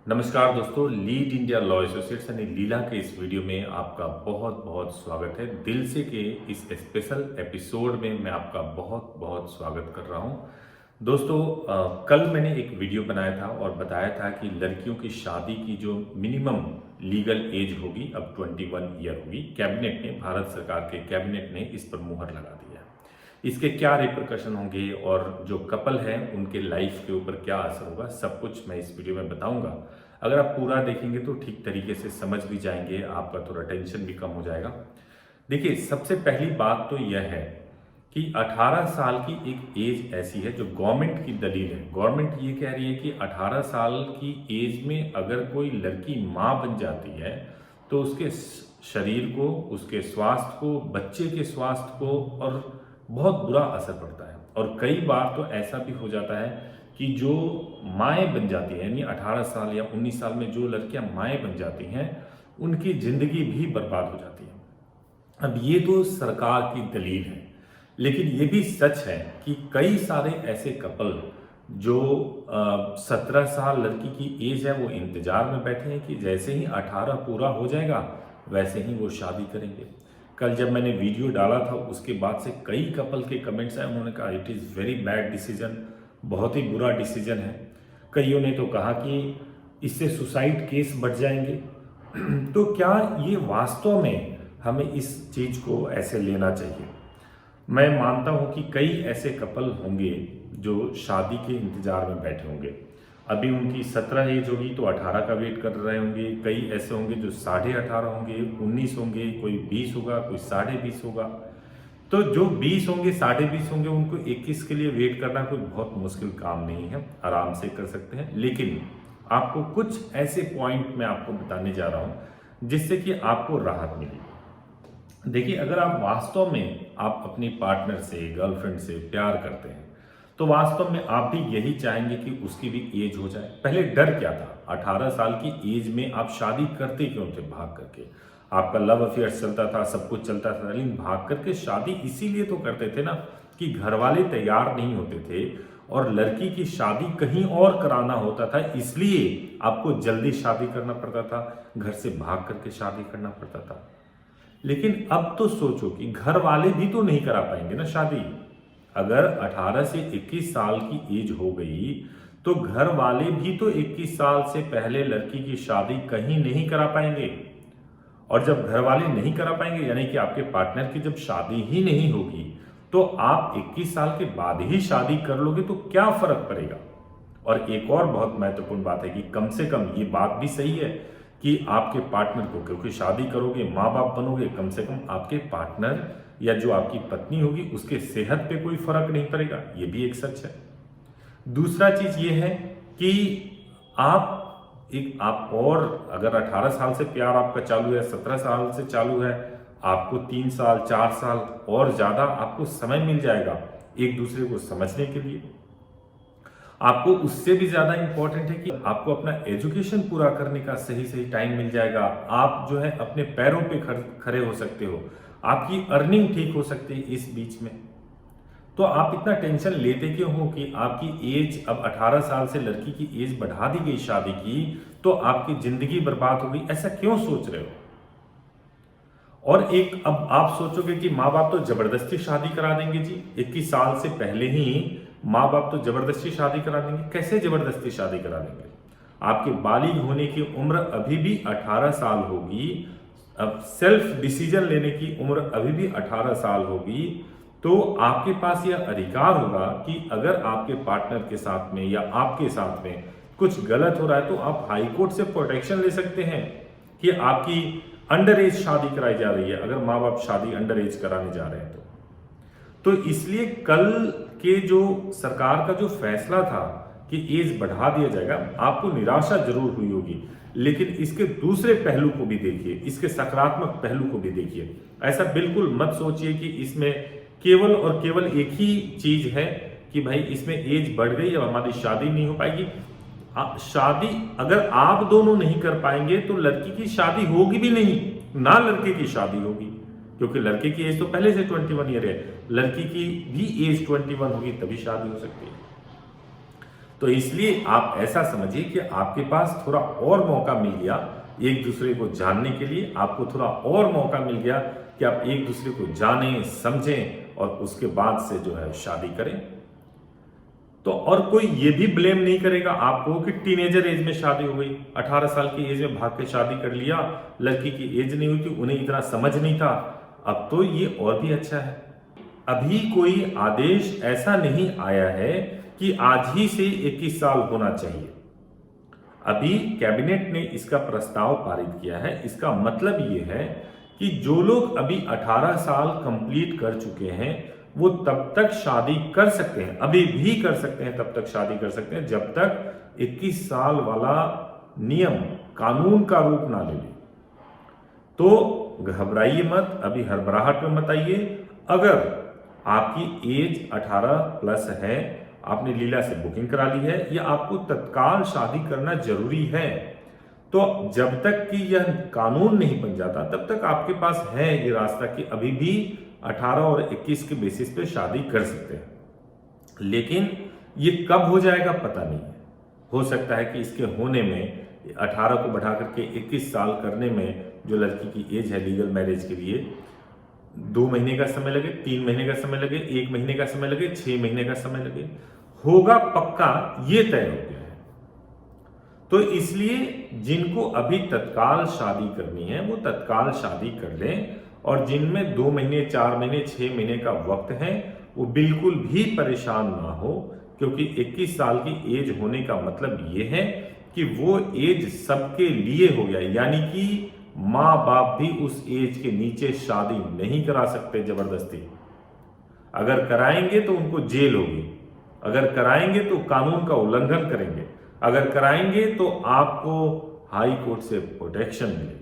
नमस्कार दोस्तों, lead India law associates यानी लीला के इस वीडियो में आपका बहुत बहुत स्वागत है। दिल से के इस स्पेशल एपिसोड में मैं आपका बहुत बहुत स्वागत कर रहा हूं। दोस्तों, कल मैंने एक वीडियो बनाया था और बताया था कि लड़कियों की शादी की जो मिनिमम लीगल एज होगी अब 21 ईयर होगी। कैबिनेट ने, भारत सरकार के कैबिनेट ने इस पर मुहर लगा दी है। इसके क्या रिperकशन होंगे और जो कपल हैं उनके लाइफ के ऊपर क्या असर होगा, सब कुछ मैं इस वीडियो में बताऊंगा। अगर आप पूरा देखेंगे तो ठीक तरीके से समझ भी जाएंगे, आपका थोड़ा टेंशन भी कम हो जाएगा। देखिए, सबसे पहली बात तो यह है कि 18 साल की एक एज ऐसी है जो गवर्नमेंट की दलील है। गवर्नमेंट ये कह रही है कि 18 साल की एज में अगर कोई लड़की माँ बन जाती है तो उसके शरीर को, उसके स्वास्थ्य को, बच्चे के स्वास्थ्य को और बहुत बुरा असर पड़ता है। और कई बार तो ऐसा भी हो जाता है कि जो माएँ बन जाती हैं, यानी 18 साल या 19 साल में जो लड़कियां माएँ बन जाती हैं, उनकी ज़िंदगी भी बर्बाद हो जाती है। अब ये तो सरकार की दलील है, लेकिन ये भी सच है कि कई सारे ऐसे कपल जो 17 साल लड़की की एज है वो इंतजार में बैठे हैं कि जैसे ही 18 पूरा हो जाएगा वैसे ही वो शादी करेंगे। कल जब मैंने वीडियो डाला था उसके बाद से कई कपल के कमेंट्स आए, उन्होंने कहा it is very bad decision, बहुत ही बुरा डिसीजन है। कईयों ने तो कहा कि इससे सुसाइड केस बढ़ जाएंगे। तो क्या ये वास्तव में हमें इस चीज़ को ऐसे लेना चाहिए? मैं मानता हूं कि कई ऐसे कपल होंगे जो शादी के इंतजार में बैठे होंगे। अभी उनकी 17 एज होगी तो 18 का वेट कर रहे होंगे। कई ऐसे होंगे जो 18.5 होंगे, 19 होंगे, कोई 20 होगा, कोई 20.5 होगा। तो जो 20 होंगे, 20.5 होंगे, उनको 21 के लिए वेट करना कोई बहुत मुश्किल काम नहीं है, आराम से कर सकते हैं। लेकिन आपको कुछ ऐसे पॉइंट मैं आपको बताने जा रहा हूं जिससे कि आपको राहत मिले। देखिए, अगर आप वास्तव में आप अपनी पार्टनर से, गर्लफ्रेंड से प्यार करते हैं तो वास्तव में आप भी यही चाहेंगे कि उसकी भी एज हो जाए। पहले डर क्या था? 18 साल की एज में आप शादी करते क्यों थे भाग करके? आपका लव अफेयर चलता था, सब कुछ चलता था, लेकिन भाग करके शादी इसीलिए तो करते थे ना कि घर वाले तैयार नहीं होते थे और लड़की की शादी कहीं और कराना होता था, इसलिए आपको जल्दी शादी करना पड़ता था, घर से भाग करके शादी करना पड़ता था। लेकिन अब तो सोचो कि घर वाले भी तो नहीं करा पाएंगे ना शादी। अगर 18 से 21 साल की एज हो गई तो घर वाले भी तो 21 साल से पहले लड़की की शादी कहीं नहीं करा पाएंगे। और जब घर वाले नहीं करा पाएंगे, यानी कि आपके पार्टनर की जब शादी ही नहीं होगी, तो आप 21 साल के बाद ही शादी कर लोगे तो क्या फर्क पड़ेगा? और एक और बहुत महत्वपूर्ण बात है कि कम से कम ये बात भी सही है कि आपके पार्टनर को, क्योंकि शादी करोगे, माँ बाप बनोगे, कम से कम आपके पार्टनर या जो आपकी पत्नी होगी उसके सेहत पे कोई फर्क नहीं पड़ेगा। ये भी एक सच है। दूसरा चीज ये है कि आप और अगर 18 साल से प्यार आपका चालू है, 17 साल से चालू है, आपको 3 साल 4 साल और ज्यादा आपको समय मिल जाएगा एक दूसरे को समझने के लिए। आपको उससे भी ज्यादा इंपॉर्टेंट है कि आपको अपना एजुकेशन पूरा करने का सही सही टाइम मिल जाएगा। आप जो है अपने पैरों पे खड़े हो सकते हो, आपकी अर्निंग ठीक हो सकती है इस बीच में। तो आप इतना टेंशन लेते क्यों हो कि आपकी एज अब 18 साल से लड़की की एज बढ़ा दी गई शादी की तो आपकी जिंदगी बर्बाद हो गई? ऐसा क्यों सोच रहे हो? और एक अब आप सोचोगे कि माँ बाप तो जबरदस्ती शादी करा देंगे जी, 21 साल से पहले ही माँ बाप तो जबरदस्ती शादी करा देंगे। कैसे जबरदस्ती शादी करा देंगे? आपके बालिग होने की उम्र अभी भी 18 साल होगी, अब सेल्फ डिसीजन लेने की उम्र अभी भी 18 साल होगी। तो आपके पास यह अधिकार होगा कि अगर आपके पार्टनर के साथ में या आपके साथ में कुछ गलत हो रहा है तो आप हाई कोर्ट से प्रोटेक्शन ले सकते हैं कि आपकी अंडर एज शादी कराई जा रही है, अगर माँ बाप शादी अंडर एज कराने जा रहे हैं तो इसलिए कल के जो सरकार का जो फैसला था कि एज बढ़ा दिया जाएगा, आपको निराशा जरूर हुई होगी, लेकिन इसके दूसरे पहलू को भी देखिए, इसके सकारात्मक पहलू को भी देखिए। ऐसा बिल्कुल मत सोचिए कि इसमें केवल और केवल एक ही चीज है कि भाई इसमें एज बढ़ गई अब हमारी शादी नहीं हो पाएगी। शादी अगर आप दोनों नहीं कर पाएंगे तो लड़की की शादी होगी भी नहीं, ना लड़के की शादी होगी, क्योंकि लड़के की एज तो पहले से 21 ईयर है, लड़की की भी एज 21 होगी तभी शादी हो सकती है। तो इसलिए आप ऐसा समझिए कि आपके पास थोड़ा और मौका मिल गया एक दूसरे को जानने के लिए, आपको थोड़ा और मौका मिल गया कि आप एक दूसरे को जानें, समझें और उसके बाद से जो है शादी करें। तो और कोई ये भी ब्लेम नहीं करेगा आपको कि टीनेजर एज में शादी हो गई, 18 साल की एज में भाग के शादी कर लिया, लड़की की एज नहीं हुई थी, उन्हें इतना समझ नहीं था। अब तो ये और भी अच्छा है। अभी कोई आदेश ऐसा नहीं आया है कि आज ही से 21 साल होना चाहिए। अभी कैबिनेट ने इसका प्रस्ताव पारित किया है। इसका मतलब ये है कि जो लोग अभी 18 साल कंप्लीट कर चुके हैं वो तब तक शादी कर सकते हैं, अभी भी कर सकते हैं, तब तक शादी कर सकते हैं जब तक 21 साल वाला नियम कानून का रूप ना ले ले। तो घबराइए मत, अभी हड़बड़ाहट में मत आइए। अगर आपकी एज 18 प्लस है, आपने लीला से बुकिंग करा ली है या आपको तत्काल शादी करना जरूरी है, तो जब तक कि यह कानून नहीं बन जाता तब तक आपके पास है ये रास्ता कि अभी भी 18 और 21 के बेसिस पे शादी कर सकते हैं। लेकिन ये कब हो जाएगा पता नहीं है। हो सकता है कि इसके होने में 18 को बढ़ा करके 21 साल करने में जो लड़की की एज है लीगल मैरिज के लिए 2 महीने का समय लगे, 3 महीने का समय लगे, 1 महीने का समय लगे, 6 महीने का समय लगे, होगा पक्का ये तय हो गया है। तो इसलिए जिनको अभी तत्काल शादी करनी है वो तत्काल शादी कर लें, और जिनमें 2 महीने, 4 महीने, 6 महीने का वक्त है वो बिल्कुल भी परेशान ना हो, क्योंकि 21 साल की एज होने का मतलब ये है कि वो एज सबके लिए हो गया। यानी कि माँ बाप भी उस एज के नीचे शादी नहीं करा सकते जबरदस्ती। अगर कराएंगे तो उनको जेल होगी, अगर कराएंगे तो कानून का उल्लंघन करेंगे, अगर कराएंगे तो आपको हाई कोर्ट से प्रोटेक्शन मिलेगा।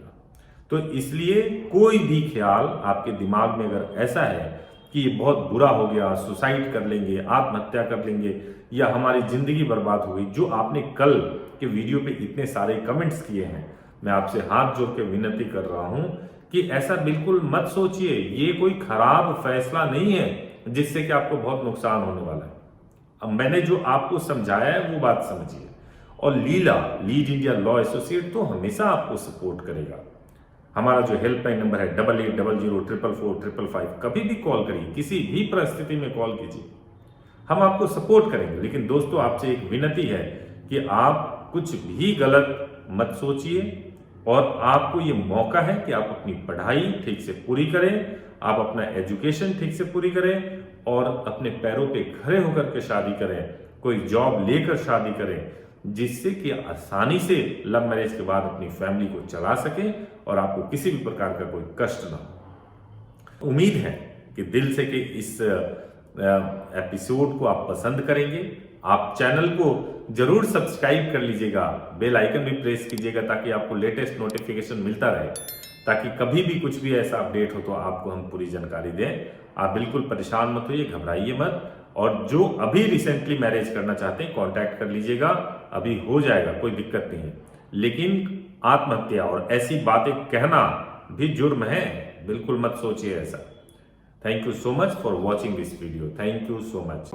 तो इसलिए कोई भी ख्याल आपके दिमाग में अगर ऐसा है कि ये बहुत बुरा हो गया, सुसाइड कर लेंगे, आत्महत्या कर लेंगे या हमारी जिंदगी बर्बाद हो गई, जो आपने कल के वीडियो पे इतने सारे कमेंट्स किए हैं, मैं आपसे हाथ जोड़ के विनती कर रहा हूं कि ऐसा बिल्कुल मत सोचिए। ये कोई खराब फैसला नहीं है जिससे कि आपको बहुत नुकसान होने वाला है। अब मैंने जो आपको समझाया है वो बात समझिए। और लीला लीड इंडिया लॉ एसोसिएट तो हमेशा आपको सपोर्ट करेगा। हमारा जो हेल्पलाइन नंबर है 8800444555, कभी भी कॉल करिए, किसी भी परिस्थिति में कॉल कीजिए, हम आपको सपोर्ट करेंगे। लेकिन दोस्तों आपसे एक विनती है कि आप कुछ भी गलत मत सोचिए, और आपको ये मौका है कि आप अपनी पढ़ाई ठीक से पूरी करें, आप अपना एजुकेशन ठीक से पूरी करें और अपने पैरों पे खड़े होकर के शादी करें, कोई जॉब लेकर शादी करें, जिससे कि आसानी से लव मैरिज के बाद अपनी फैमिली को चला सके और आपको किसी भी प्रकार का कोई कष्ट ना हो। उम्मीद है कि दिल से कि इस एपिसोड को आप पसंद करेंगे। आप चैनल को जरूर सब्सक्राइब कर लीजिएगा, बेल आइकन भी प्रेस कीजिएगा ताकि आपको लेटेस्ट नोटिफिकेशन मिलता रहे, ताकि कभी भी कुछ भी ऐसा अपडेट हो तो आपको हम पूरी जानकारी दें। आप बिल्कुल परेशान मत होइए, घबराइए मत, और जो अभी रिसेंटली मैरिज करना चाहते हैं कांटेक्ट कर लीजिएगा, अभी हो जाएगा, कोई दिक्कत नहीं है। लेकिन आत्महत्या और ऐसी बातें कहना भी जुर्म है, बिल्कुल मत सोचिए ऐसा। Thank you so much for watching this video. Thank you so much.